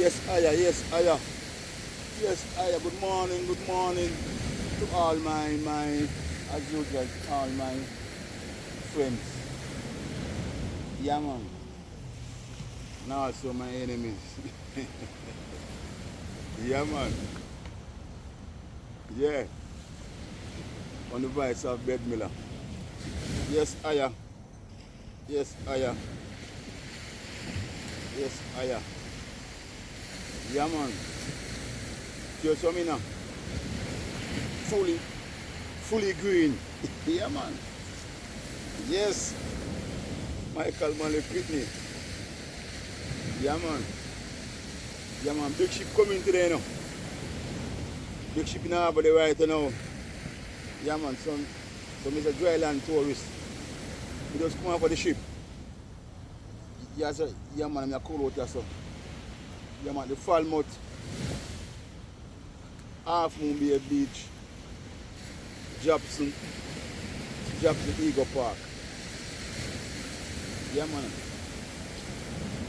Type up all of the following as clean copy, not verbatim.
Yes, Aya, yes, Aya. Yes, Aya, good morning to all as usual, to all my friends. Yeah, man. And also my enemies. Yeah, man. Yeah. On the voice of Bed Miller. Yes, Aya. Yes, Aya. Yes, Aya. Yeah, man. Just for me now. Fully green. Yeah, man. Yes. Michael Manley Pitney. Yeah, man. Yeah, man. Big ship coming today now. Big ship in the harbor right now. Yeah, man. Some is a dry land tourist. He just come out for the ship. Yeah, so, yeah, man. I'm a cool out here, so. Yeah, man. The Falmouth. Half Moon Bay Beach. Jobson Eagle Park. Yeah, man.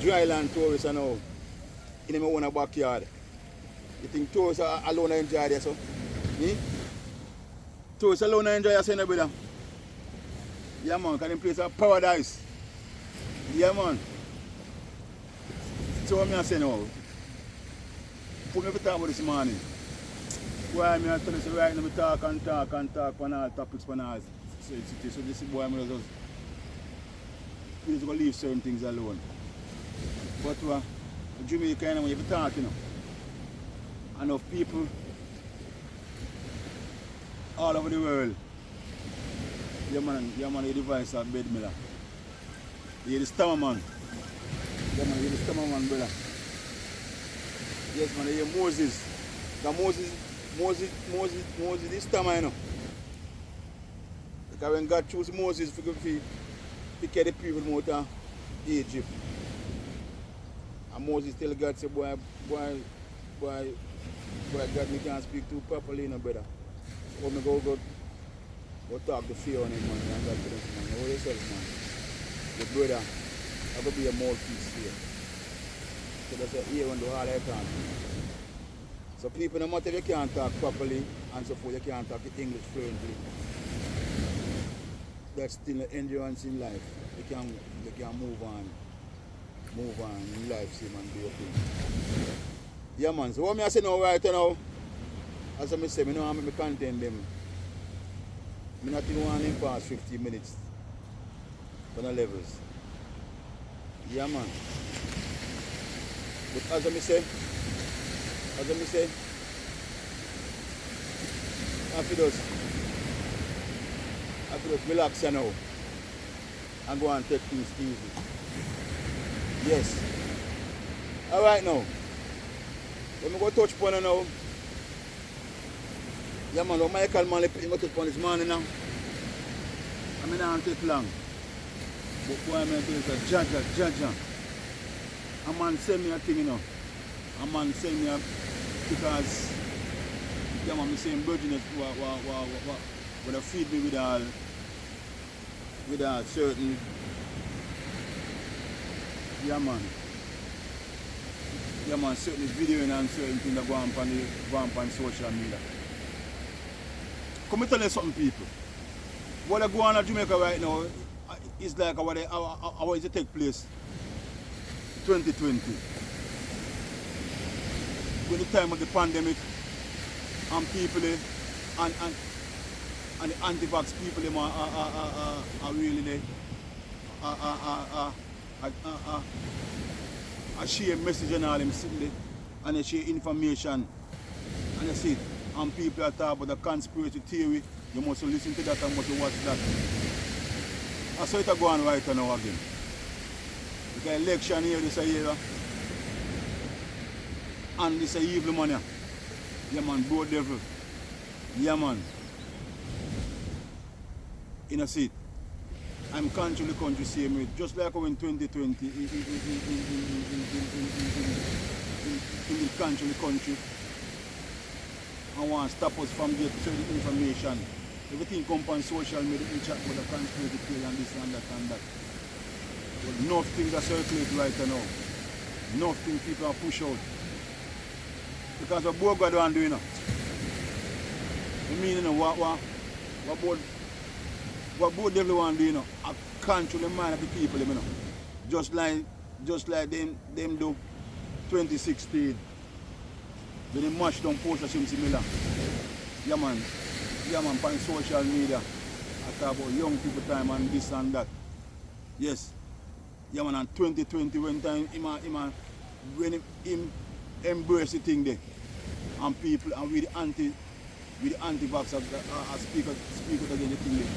Dry land tourists are now in my own backyard. You think tourists are alone enjoy this, so? Me? Tourists alone enjoy this, brother. Yeah, man, because them place a paradise. Yeah, man. So what I say now? Put me to talk about this morning. Why I'm telling you right now, I talk on all topics, on all. So this boy, I'm just going to leave certain things alone. But Jamaica, when you be talking, enough people all over the world. Yeah, man, you the voice of Bed Miller. You're the stammer man. Yeah, man, you're the stammer man, brother. Yes, man, you're Moses. Moses this time, you know. Because when God chose Moses to carry the people out of Egypt. And Moses tell God, say, boy, God, me can't speak too properly, you know, brother. So me go talk to fear on him, man. And God tell him, man, know yourself, man. Your brother, I'm going to be a mouthpiece here. So that's a ear and do all I can. So people, no matter if you can't talk properly and so forth, you can't talk English fluently. That's still an endurance in life. You can move on in life, see man, do your thing. Yeah, man. So what I say now right now, as I say, I know how to contain them. I'm not even want them past 15 minutes on the levels. Yeah, man. But as I say, I feel just relax now and go and take things easy. Yes. Alright now. Let me go touch upon it now. Yeah, man, Michael Manley Pitney go touch upon this morning now. I mean, I don't take long. But boy, I'm going to tell you, Jaja. A man send me a thing, you know. A man send me a, because yeah, man, I'm saying virgin when I feed me with a certain, yeah, man, certain video and certain things that go on social media. Come and tell you something, people. What I go on in Jamaica right now is like how is it take place 2020. When the time of the pandemic and people and the anti-vax people are really there. I share message and all them sitting there and they share information and you see it. And people are talking about the conspiracy theory, you must listen to that and must watch that. I saw it go on right now again. The election here this year and this evil man here. Yeah, man, Brodevil. Yeah, man. In a seat. I'm country same way. Just like when 2020 in the country. I want to stop us from getting certain information. Everything comes on social media, we chat about the conspiracy theory and this and that and that. But enough things are circulate right now. Enough things people are push out. Because what both God want to do, you know. I mean, you know, what Brodevil want to do, you know, I control the mind of the people, you know. Just like them do 2016. When they match down poster similar. Yeah man, on social media. I talk about young people time and this and that. Yes. Yeah man, and 2020 when time when him embrace the thing there. And people and with the anti-vaxxers speak out against the thing there.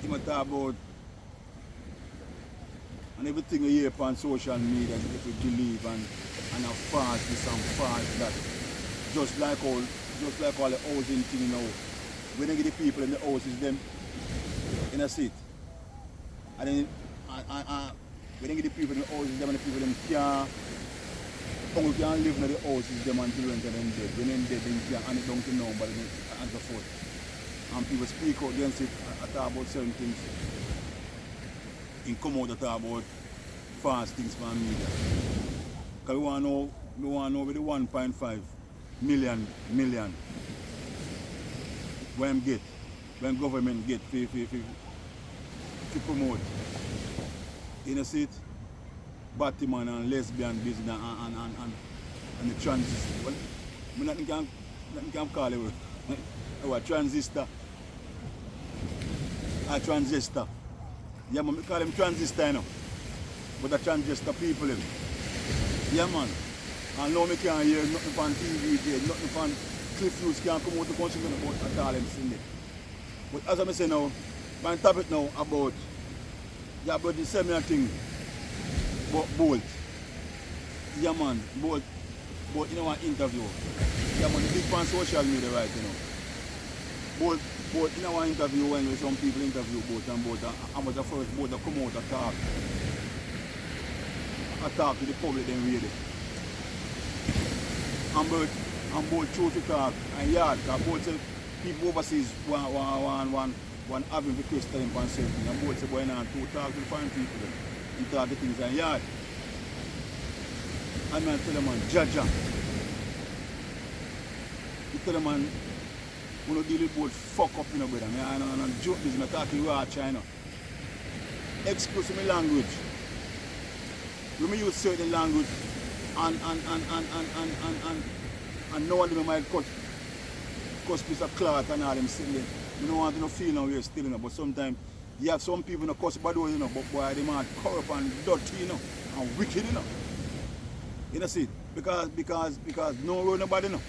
Him talk about and everything you hear on social media, if you believe and a fast this and fast that. Just like all the housing thing now. When they get the people in the houses them in a seat. And then when they get the people in the houses them and the people them can't live in the houses them until when they're dead. When they're dead they can't hand it down to nobody and so forth. And people speak out against it and talk about certain things. And come out to talk about fast things for media. Because we want to know with the 1.5 million when government get to promote. You know, see it? Batman and lesbian business and the transistor. Well, nothing can call it a transistor. A transistor. Yeah, man, we call them transistor, you know. But the transistor people, you know. Yeah, man. And now I can't hear nothing on TV, nothing on Cliff Hughes can't come out to consume about at all them thing. But as I say now, my topic now about the similar thing about Bolt. Yeah man, Bolt you know an interview. Yeah man, big on social media right, you know. Bolt you know an interview when some people interview Bolt and was the first Bolt to come out and talk to the public then really. And both chose to talk and yard, because both say people overseas want having the question in something. And both say boy now to talk to find people and talk the things and yard. And I tell them man, Jaja. You tell them man, when you deal with both fuck up, you know, brother. I don't joke this, I'm talking raw China. Excuse my language. When I use certain language and no one of them might cut piece of cloth and all them sitting there. You don't want to feel now we're still, you know, but sometimes you have some people in the cuss bad, you know, but boy, they might corrupt and dirty, you know, and wicked, you know. You know, see, because no road nobody, know.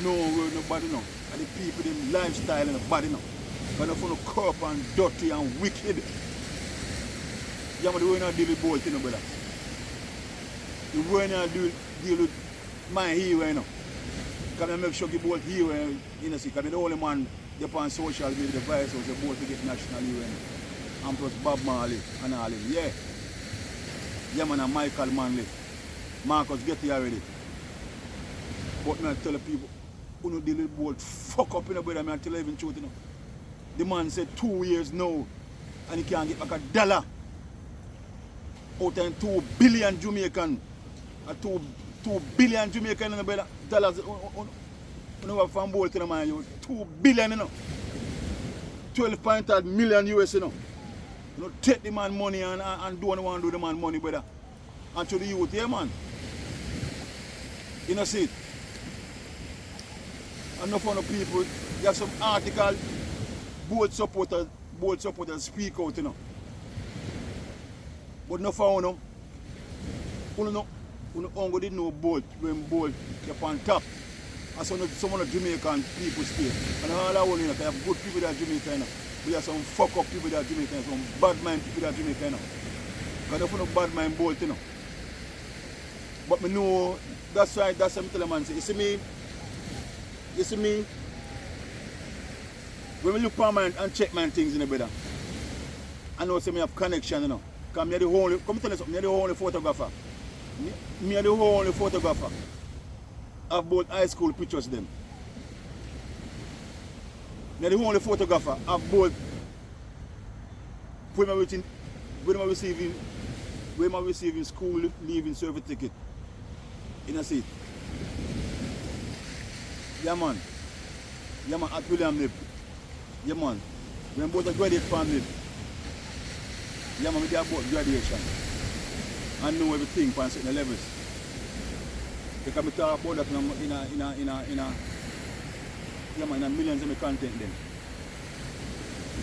No road nobody, know. And the people, them lifestyle and the body, know. But if you corrupt and dirty and wicked, you have to deal with both, you know, brother. You want to deal with my hero, you know. Because I make sure you both hero, you know, see, because the only man they on social media, the vice was they both to get national hero, you know. And plus Bob Marley and all them, yeah. Yeah, man, and Michael Manley. Marcus, get here already. But I tell the people, who no deal with both fuck up, you know, brother, I tell you even truth, you know. The man said 2 years now, and he can't get back $1. Out of 2 billion Jamaican, 2 billion Jamaican, you know, brother, dollars, you know, from both to the man, you 2 billion, you know. 12.5 million US, you know. You know, take the man money and do what you want to do the man money, brother. And to the youth, yeah, man. You know, see it. Enough of the people, you have some article, both supporters speak out, you know. But no for you know, you didn't know Bolt when Bolt is on top. And some of the Jamaican people stay. And all I want, you know, they have good people that are Jamaican, you know. We have some fuck up people that are Jamaican, some bad mind people that are Jamaican, you know. Because they don't bad mind Bolt, you know. But me know, that's why, that's what I'm telling man. You see me, when we look for man and check man things, you know, brother, I know say me have connection, you know. Because me are the only, come tell you something, me are the only photographer. Me are the only photographer of both high school pictures them. Me are the only photographer of both when I receiving school leaving certificate. You know see. Yeah man. Yeah man, at William Nip. Yeah man. When both are graduate from Nip. Yeah man, we did about graduation. I know everything from certain levels. Because I talk about that in a millions of my content then.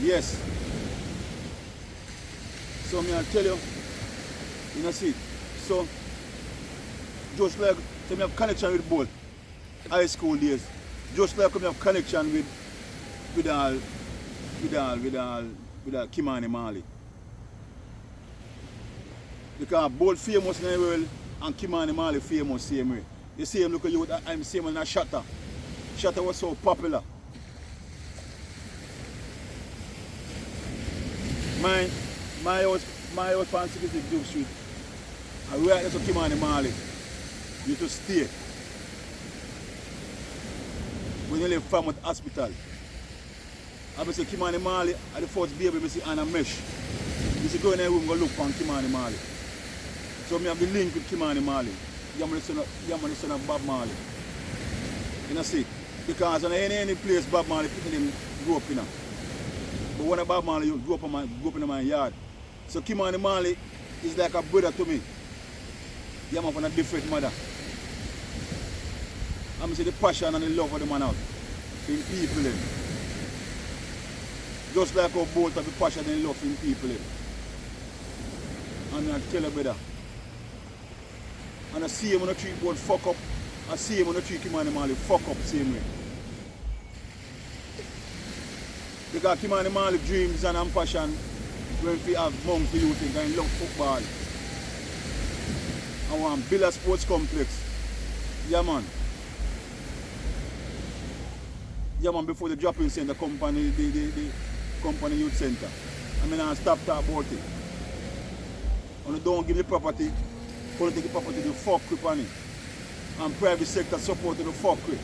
Yes. So I'll tell you, you know see. So just like so I have connection with both high school days. Just like I have connection with Kimani Marley. Because both famous in the world and Kimani Marley famous same way. The same look at you, I'm same in a Shatter. Shatter was so popular. My house on 66 Duke Street. And right next to Kimani Marley. Used to stay. When you live from at hospital. I say Kimani Marley at the first baby, I see Anna Mesh. You see go in the room go look for Kimani Marley. So I have the link with Kimani Marley. I'm the son of Bob Marley. You know see? Because in any place Bob Marley people them grew up in. But when Bob Marley grew up in my yard. So Kimani Marley is like a brother to me. I'm from a different mother. I'm see the passion and the love of the man out. In people them. Just like how both have the passion and love in people them. And I tell you brother. And I see him on the treat board fuck up. I see him on the treat Kimani Marley fuck up same way. Because Kimani Marley dreams and passion when we have monks for youth and love football. I want to build a sports complex. Yeah man. Yeah man, before the dropping center company, the company youth center. I mean I stop talk about it. And don't give the property. Political property to fuck with on it. And private sector support to the fuck with.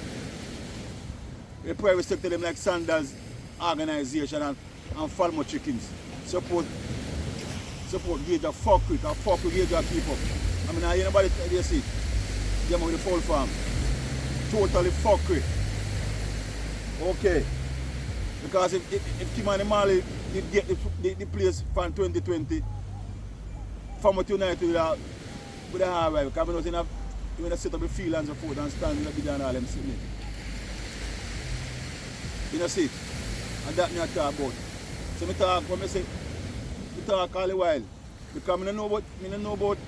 The private sector them like Sanders organization and Falmo Chickens. Support Gauge fuck with and fuck with Gauge keep up. I mean I hear nobody they see. Them with the full farm. Totally fuck with. Okay. Because if Kimani Marley did get the place from 2020 from United with a hard right, because I was when I set up the field and so forth and stand in the bid and all them sitting there. You know see? And that me I talk about. So I talk when I say I talk all the while. Because I don't know about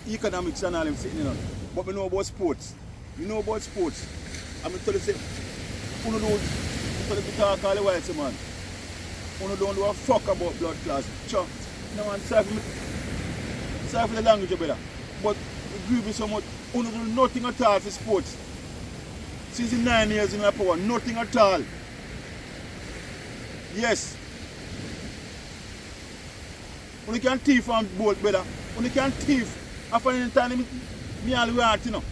economics and all them sitting there. But I know about sports. You know about sports. I'm tell you say, you don't talk all the while, say man. You don't do a fuck about blood class. Sure. No one sorry for the language, brother. But agree with so much. You don't do nothing at all for sports. Since 9 years in La Power, nothing at all. Yes. You can thief on board, brother. You can thief. After any time, me all right, you know.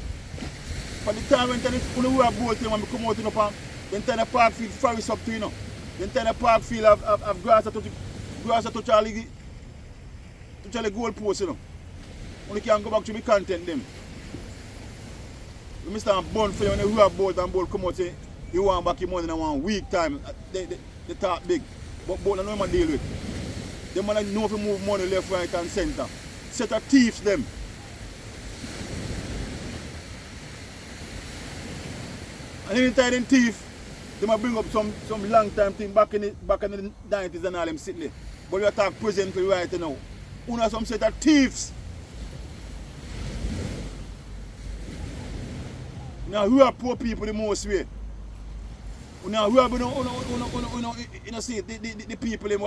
For the time when you wear a boat, when we come out, you know, then turn the park field forest up to, you know. Then turn the park field of grass to touch all the goal post, you know. You can go back to my content them. You start burn for you when you wear a boat and boat come out, say, you want back your money in 1 week time. They talk big. But boat I know what deal with. They man know if you move money left, right and center. Set of thieves them. And anytime them thief, they might bring up some long time thing back in the 90s and all them sitting there. But we talk presently right now. You know some set of thieves. Now who are poor people the most way? Now who are you know see the people them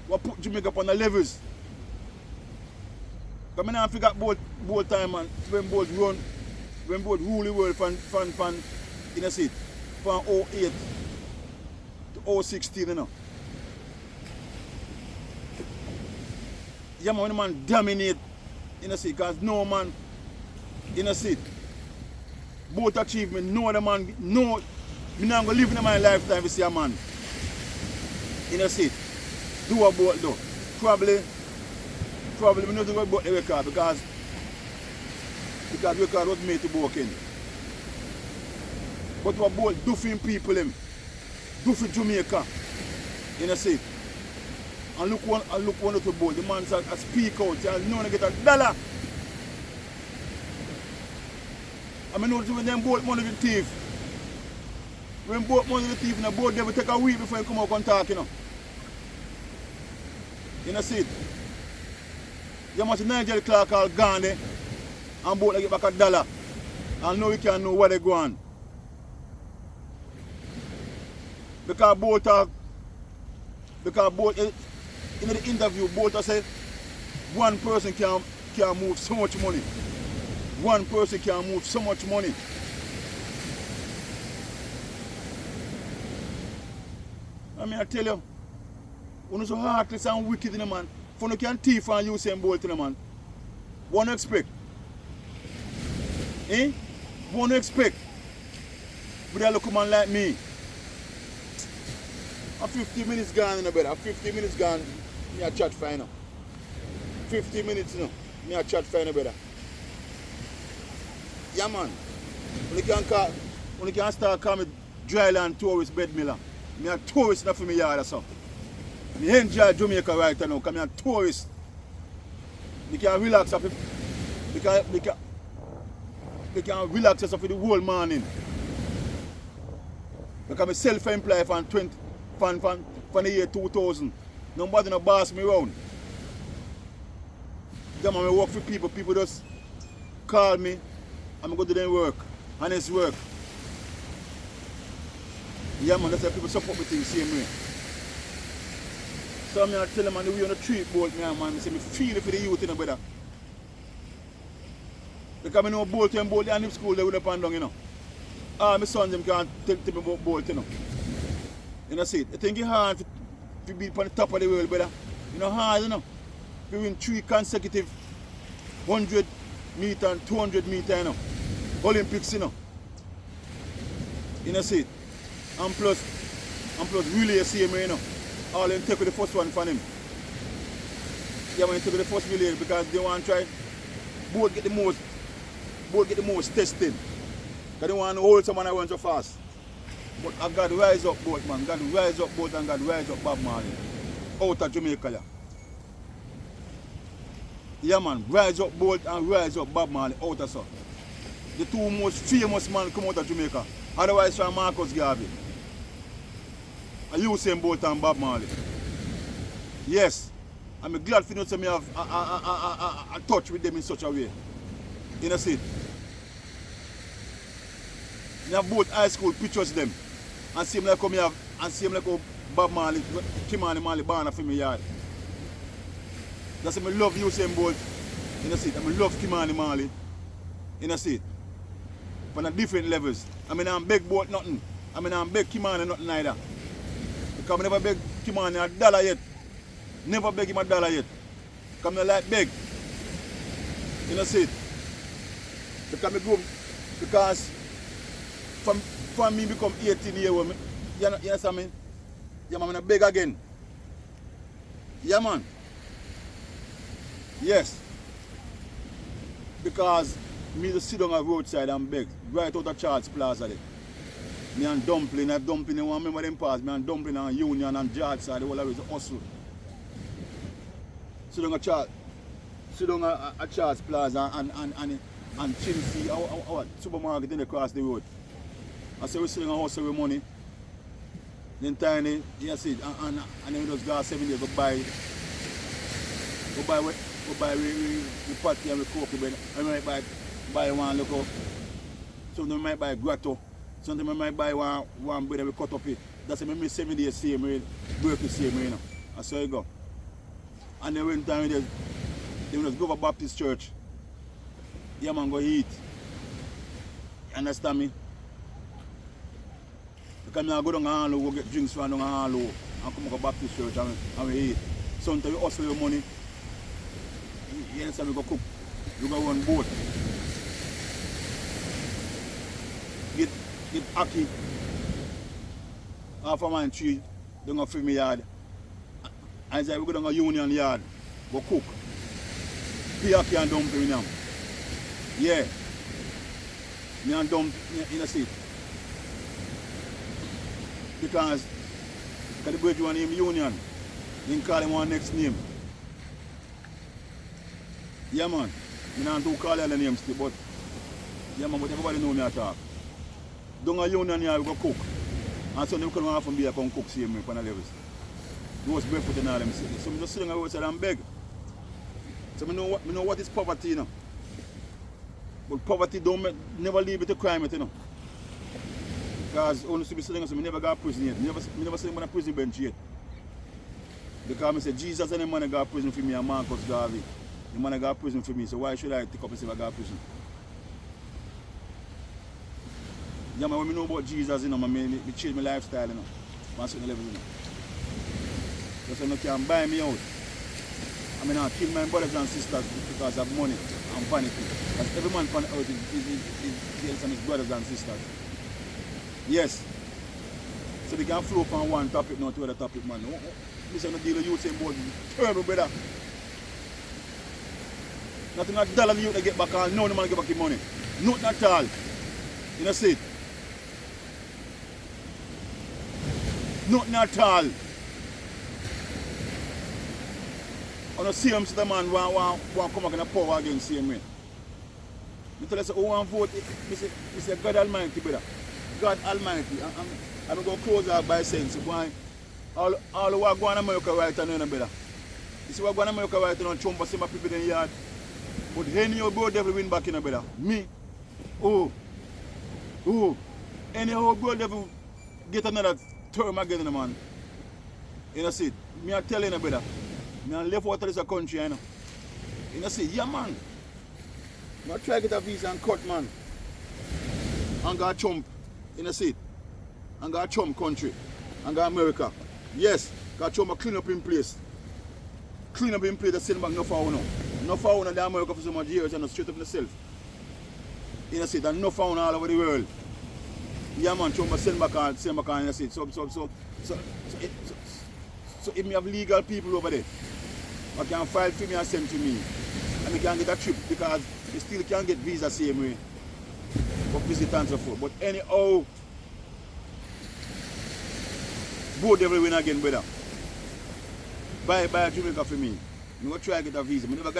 what put Jamaica up on the levels. Because I now figure both time man when both run. When both rule the world from you know see, from 08 to 016, you know. Yeah man, when the man dominate, you know see, because no man, you know see, both achievement, no other man, no, me not going to live in my lifetime to see a man, you know see, do a boat though. Probably me not going to go about the record because Because record was made to broken. But what boat do for him people him. Do for Jamaica. You know see. And look one of the boat. The man said I speak out, and no one get $1. I mean, when them boat money the thief. When boat money the thief in the boat, they will take a week before you come out and talk, you know. You know, see it? You must Nigel Clark called Gandhi and boat get back $1. And now you can know where they go on. Because boat in the interview, boat say one person can move so much money. One person can move so much money. I mean, I tell you, when you're so heartless and wicked in the man, for you can thief and Usain Bolt in the man. What do you expect? Eh? What do you expect? With a look man like me. A 50 minutes gone in the bed. A 50 minutes gone, me a chat fine now. 50 minutes now, me a chat fine better. Yeah man. When you can start calling me dryland tourist bed miller. Me a tourist now for me yard or something. Me enjoy Jamaica right now because me a tourist. You can relax up. You can relax yourself for the whole morning. Because I'm self-employed from the year 2000. Nobody no boss me around. Then I work for people. People just call me. I'm going to do them work. Honest work. Yeah man, that's why people support me things same way. So I tell them, and the way on the treat boat, man, I say, I feel it for the youth in the brother. Because I know boat and boat, they are in school, they would have gone down, you know. My sons them can't tell me about boat, you know. You know, see, I think it's hard to be on the top of the world, brother. You know, hard, you know. We win 3 consecutive 100 meter and 200 meter, you know. Olympics, you know. You know, see. And plus relay same way, you know. All them take with the first one for him. Yeah, man, take with the first relay because they want to try both get the most testing. Because they want to hold someone that runs so fast. But I got to rise up both, man. Got to rise up both and got to rise up Bob Marley. Out of Jamaica, yeah. Yeah, man. Rise up both and rise up Bob Marley out of so. The 2 most famous men come out of Jamaica. Otherwise, from Marcus Garvey. And Usain Bolt and Bob Marley. Yes. I'm glad for you to me have a touch with them in such a way. You know, see. I have both high school pictures them. And see like how Bob Marley, Kimani Marley born for me yard. That's why I love Usain Bolt. You know, see. I love Kimani Marley. You know, see. On a different levels. I mean, I'm beg both nothing. I mean, I'm beg Kimani nothing either. Because I never beg Kimani $1 yet. Never beg him $1 yet. Because I like beg. You know, see. Because from me become 18 years old, you know what I mean? Yeah, man, I beg again. Yeah, man. Yes. Because me just sit on a roadside and beg. Right out of Charles Plaza there. Me and Dumpling, I want remember them past. Me and Dumpling and Union and George side, the whole of it hustle. Sit on a Charles Plaza and Chelsea, our supermarket in across the road. I say we selling a house with money. Then tiny, you see, and then we just go 7 days, go buy we party and we cook bread. I might buy one look up. Sometimes I might buy grotto. Sometimes I might buy one bread and we cut up it. That's why I 7 days same way, work the same way, you know. That's how you go. And then when time they just go to Baptist church. Yeah man, go eat. You understand me? Because I go down and go get drinks from down and come to Baptist church and we eat. Sometimes we hustle your money. You understand, we go cook. We go run boat. Get ackee. Half a man tree, they go fill me yard. And say we go down a Union yard, go cook. Pay ackee and dumpling in them. Yeah. Me and dumb in a seat. Because the bridge one name Union. Then call him one next name. Yeah man. I don't call all the names still, but yeah man, but everybody know me at all. Down a Union here we go cook. And so them come off from here come cook same way on the levels. Those barefoot and all them cities. So I just sitting outside and beg. So I know what is poverty, you know. But poverty never lead me to crime, you know. Because honestly be sitting, so I never got prison yet. I never sitting on a prison bench yet. Because I say Jesus and the man got prison for me and Marcus Garvey. The man got prison for me, so why should I take up and say I got prison? Yeah, man, when I know about Jesus, you know, I change my lifestyle, you know. On certain levels, you know. Because you can buy me out. I mean, I kill my brothers and sisters because of money and vanity. Because every man on earth is his brothers and sisters. Yes. So they can flow from one topic now to other topic, man. This is not deal with Usain Bolt. Terrible, brother. Nothing like dollar you to get back on. No, the man get back your money. Not at all. You know, see it? Nothing at all. On the same the man want come back in the power again same way. I tell you, who want vote? I say God Almighty, brother. God Almighty. I'm going to close out by saying, so all who are going to America right now, brother. You see what going to America right now, Trump see my people in the yard. But any old Brodevil win back in, brother. Me. Oh. Any old Brodevil get another term again, man. You know, see, me I tell you, brother. Me I left out of this country, you know. You know, see, yeah, man. I try to get a visa and cut, man. And go Trump. You know, see. And go Trump country. And go America. Yes. Got Trump clean up in place. Clean up in place to send back no for now. No for one in America for so much years and straight up in myself. You know, see, and no for all over the world. Yeah, man, Trump send back on, you know, see. So if me have legal people over there, I can file for me and send to me. And I can get a trip because you still can get visa same way. For visit and so forth. But anyhow, Brodevil win again, brother. Buy Jamaica for me. I'm going to try to get a visa. I never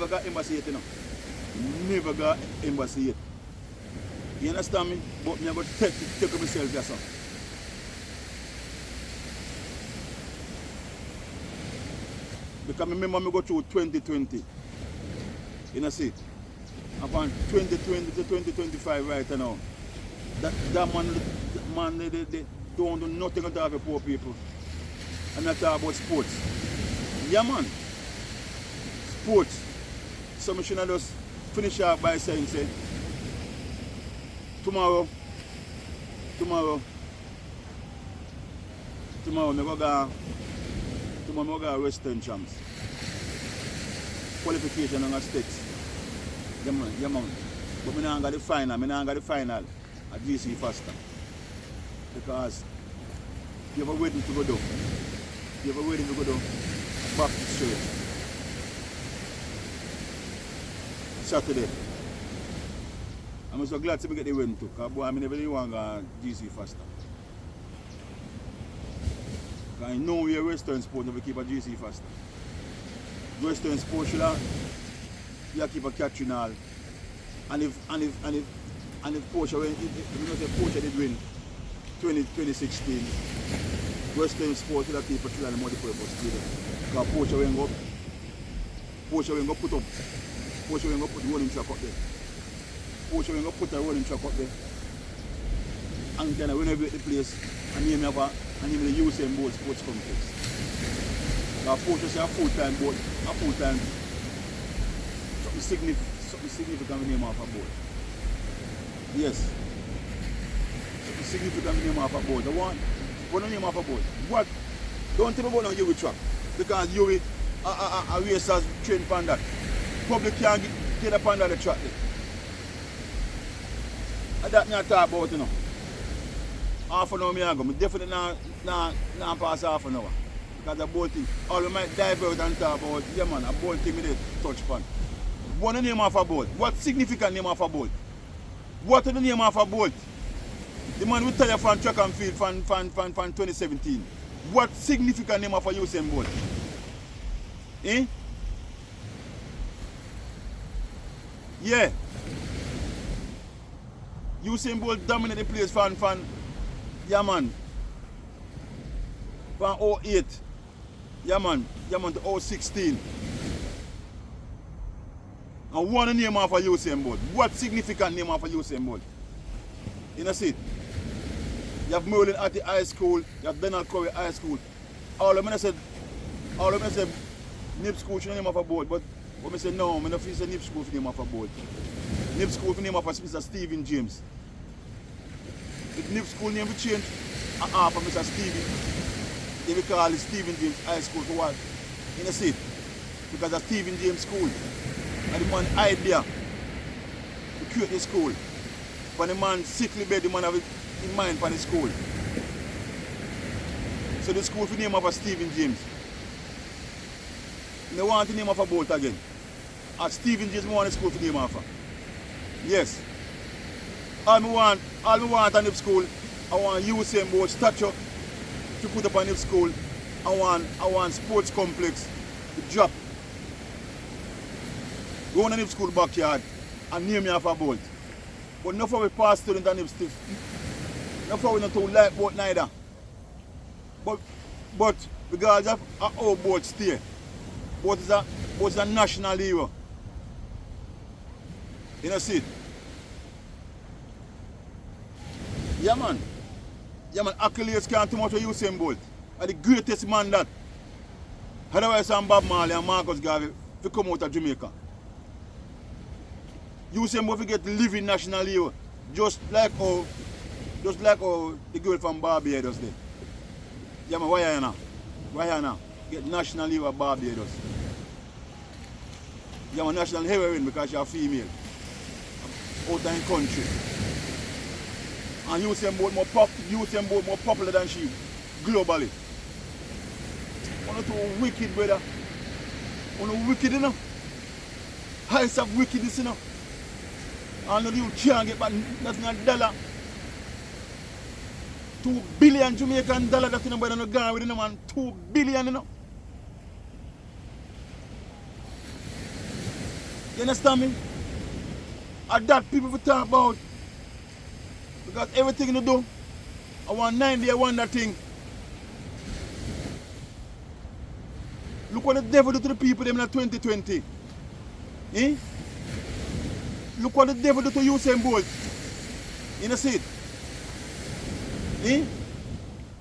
got embassy yet, you know. Never got embassy yet. You understand me? But I'm going to take myself there, son. Because I remember I go through 2020. You know, see? Upon 2020 to 2025 right now. That man they don't do nothing at all for poor people. I'm not talking about sports. Yeah, man. Sports. So I should just finish up by saying, say, tomorrow, I'm going to go Western Champs. Qualification on the States. Yeah, man. But I don't got the final. At GC faster. Because you have a wedding to go do. Baptist Church. Saturday. I'm so glad to get the wedding too. Because boy, I never really want to go GC faster. Because I know we're Western sport, never keep a GC faster. Western sport should have keep a catching all. And if Porsche, Porsche did win 2016, Western Sports will keep a three and multi-purpose stadium. Because Porsche will go put the rolling track up there. Porsche will put a rolling track up there. And then renovate the place and name the Usain Bolt Sports Complex. Because Porsche is a full-time boat, something significant name of a boat. Yes. Significant name of a boat. The one the name of a boat. What? Don't tell me about no Yuri truck. Because Yuri a racers train upon that. Public can't get upon that track there. And that me talk about, you know. Half an hour me ago. I definitely not pass half an hour. Because the boat thing. All we might divert and talk about, yeah man, a boat thing me they touch upon. What the name of a boat? What significant name of a boat? What is the name of a boat? The man will tell you from track and field from 2017. What significant name of a Usain Bolt? Eh? Yeah. Usain Bolt dominate the place from yeah man. From 08. Yeah man to 016. And one name of a Usain Bolt. What significant name of a Usain Bolt? You know see? You have Merlin at the high school, you have Donald Curry High School. All of them said Nip School should name of a boat, but when I say no, I don't feel say Nip School for name of a boat. Nip School for name of a Mr. Stephen James. If Nip School name will change, for Mr. Stephen, they will call it Stephen James High School for what? You know see? Because of Stephen James School. And the man idea to create the school. When the man sickly bed, the man have it in mind for the school. So the school for the name of a Stephen James. They want the name of a boat again. At Stephen James, we want the school for the name of a. Yes. All we want on the school, I want Usain Bolt statue to put up on the school. I want sports complex to drop. Go on the school backyard and name me off a boat. But not for we pass student and stiff. Not for we not to like boat neither. But because of our boat stay. Boat is a national hero. You know see it? Yeah man. Accolades can't too much of Usain Bolt. And the greatest man that. Otherwise I'm Bob Marley and Marcus Garvey to come out of Jamaica. Usain Bolt get living national hero, just like how the girl from Barbados did. Yeah man, why you now? Get national hero of Barbados. Yeah man, national heroine because you're a female. Out in country. And Usain Bolt more popular than she globally. One or two wicked brother. One wicked you know. Heights of wickedness you know. And you can't get back that's not $1. 2 billion Jamaican dollars that you know, but no gone with you know, man. 2 billion, you know. You understand me? And that people will talk about. Because everything you do, I want 90, I want that thing. Look what the devil do to the people them in 2020. Eh? Look what the devil do to Usain Bolt. You know see it? Eh?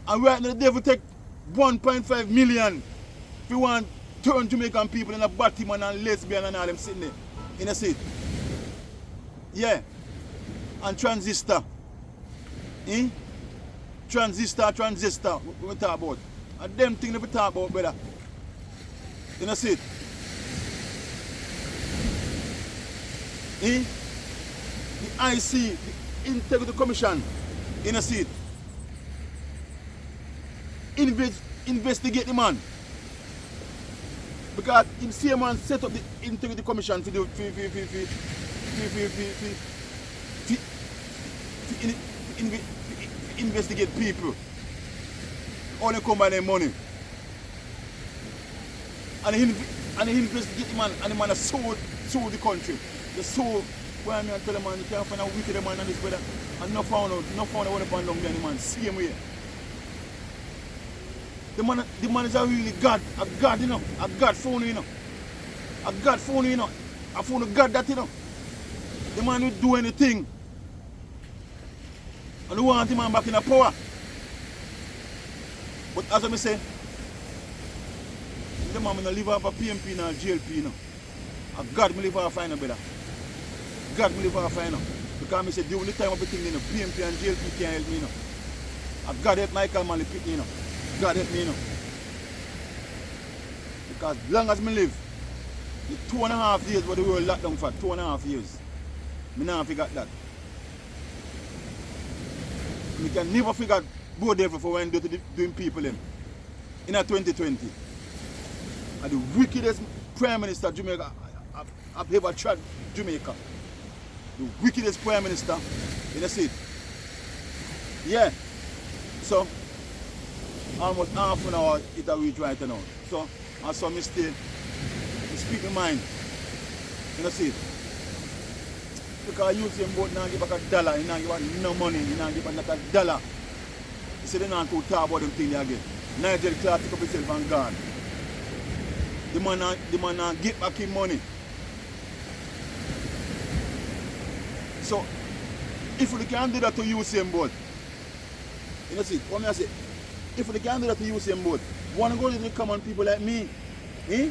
And right now the devil take 1.5 million if you want to turn Jamaican people in a Batman and lesbian and all them sitting there. You know see it? Yeah. And transistor. Eh? Transistor, we talk about. And them things we talk about, brother. You know see it? Eh? The IC, the Integrity Commission, you know see it? Investigate the man. Because him same man set up the Integrity Commission to do investigate people. Only come by their money. And he investigate the man and the man has sold the country. The soul where I tell the man you can't find a wicked man and this brother and not found out one upon long the man. Same way. The man is a really God, a God, you know, a God phone, you know. A God phone, you know. I found a God that, you know. The man will do anything. And we want the man back in the power. But as I say, the man will live off a PMP and GLP, you know. A God will live off a finer, brother. God will live off a finer. Because I say, during the time of the thing, you know, PMP and GLP can't help me, you know. A God help Michael Manley pick me, you know. God help me, you know. Because as long as I live, the 2.5 years what the world locked down for, 2.5 years. I never forgot that. I can never forget Brodevil for when doing people in 2020. And the wickedest Prime Minister Jamaica have ever tried Jamaica. The wickedest Prime Minister. You know, see it? Yeah. So, almost half an hour it a reach right now. So, I saw me stay. I speak my mind. You know, see it? Because Usain both now give back $1, he now give back no money, he now give back not $1. He said they not to talk about them thing again. Nigel Clark took up himself and gone. The man now get back his money. So, if we can do that to Usain Bolt, you know, see, what me I say? If we can do that to Usain Bolt, want to go to the common people like me, eh?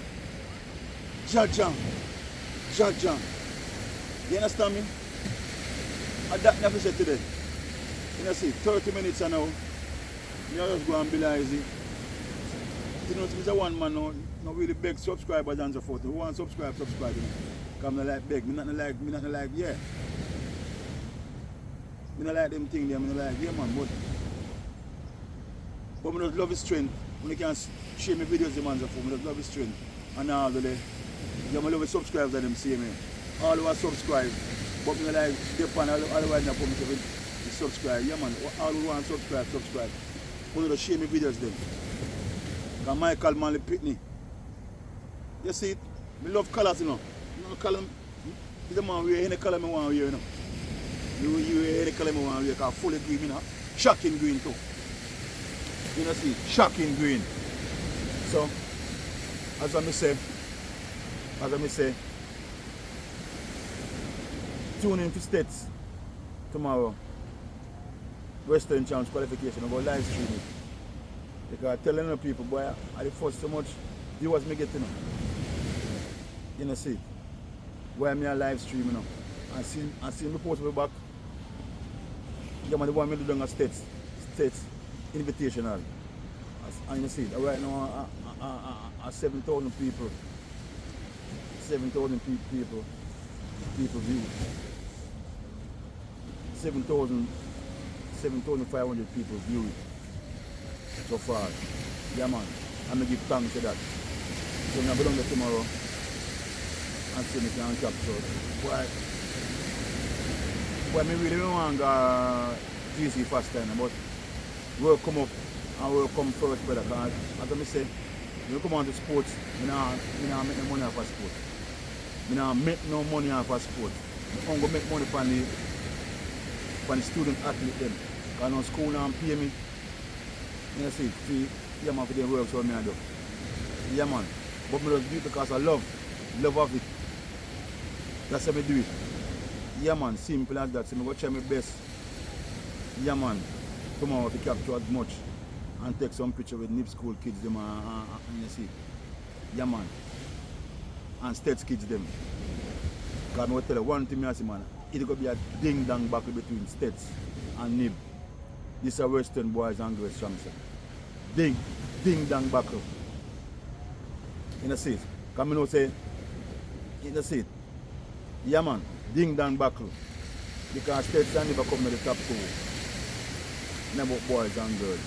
Jaja. You understand me? And that never said today. You know, see, 30 minutes and now, you know, just go and be lazy. You know, it's a one man now, not really beg subscribers and so forth. Who want to subscribe, you know. Come not like beg, me not like, yeah. Me not like them things there, me not like, yeah man, but me just love his strength. When you can share my videos, them and so forth, me just love his strength. And all the day, yeah, me love his subscribers that them see me. All who are subscribed, but me like, depend all the way now for me to subscribe. Yeah man, all who want to subscribe. But just share my videos them. Because Michael Manley Pitney. You see it? I love colours, you know. You know colour, he's a man wear any colour I want to wear, you know. You wear any colour I want to wear, because fully green, you know. Shocking green too. You know, see, shocking green. So, as I say, tune in to States tomorrow. Western Champs qualification, I'm going to live stream it. Because I'm telling the people, boy, I the first so much viewers me get, you know. You know, see, where me a live stream, you know. I see me post me back. Yeah, man, the one me do down a States invitational. And you see, right now, 7,000 people. 7,000 people view. 7,500 people view it so far. Yeah man, I'm gonna give thanks to that. So I'm gonna go down there tomorrow and see me can capture. Why me really don't want to go GC fast time, but we'll come up and we'll come first, brother. Because as I say, when you come on to sports, I don't make no money off of sports. I don't make no money off of sports. I'm going to make money from the student athlete them. Because no school now pay me. You see, yeah man, for them work so I do. Yeah man. But I just do it because I love of it. That's how I do it. Yeah man, simple as that. So I go try my best. Yeah man, tomorrow to capture as much and take some picture with NIP school kids them and you see. Yeah man. And States kids them. Because I will tell you one thing I say man, it's going to be a ding-dong battle between States and NIB. This is a Western boys and girls champion. Ding-dong battle. You know see it? Because I know say, you know see it? Yeah man, ding-dong battle. Because States and NIB come to the top two. Never boys and girls.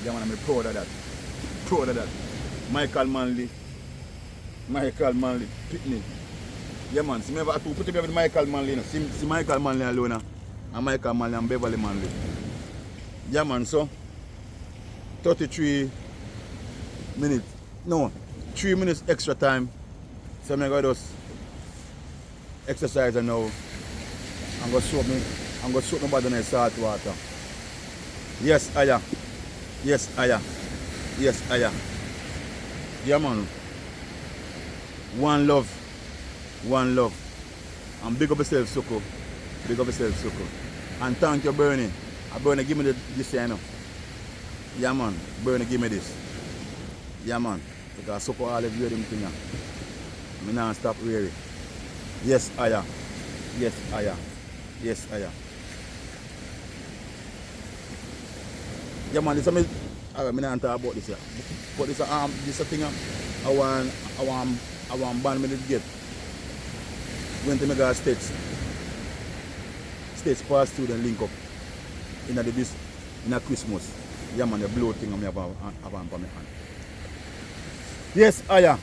Yeah man, I'm proud of that. Proud of that. Michael Manley, Pitney. Yeah man, see me have to put together with Michael Manley, you know. See Michael Manley alone and Michael Manley and Beverly Manley. Yeah man, so 33 minutes. No, 3 minutes extra time. So I'm gonna just exercise now. I'm gonna soak my body in salt water. Yes, I am. Yeah man. One love. And big up yourself, Soko. And thank you, Bernie. Bernie, give me this here, you know. Yeah, man. Bernie, give me this. Yeah, man. Because Soko all of you them thing. I not stop really. Yes, I am. Yeah, man. This is me. I not talk about this here. But this is a thing I want band me to get. Went to my States past student link up in a Christmas. Yeah man, the blow thing I have on my hand. Yes, I am.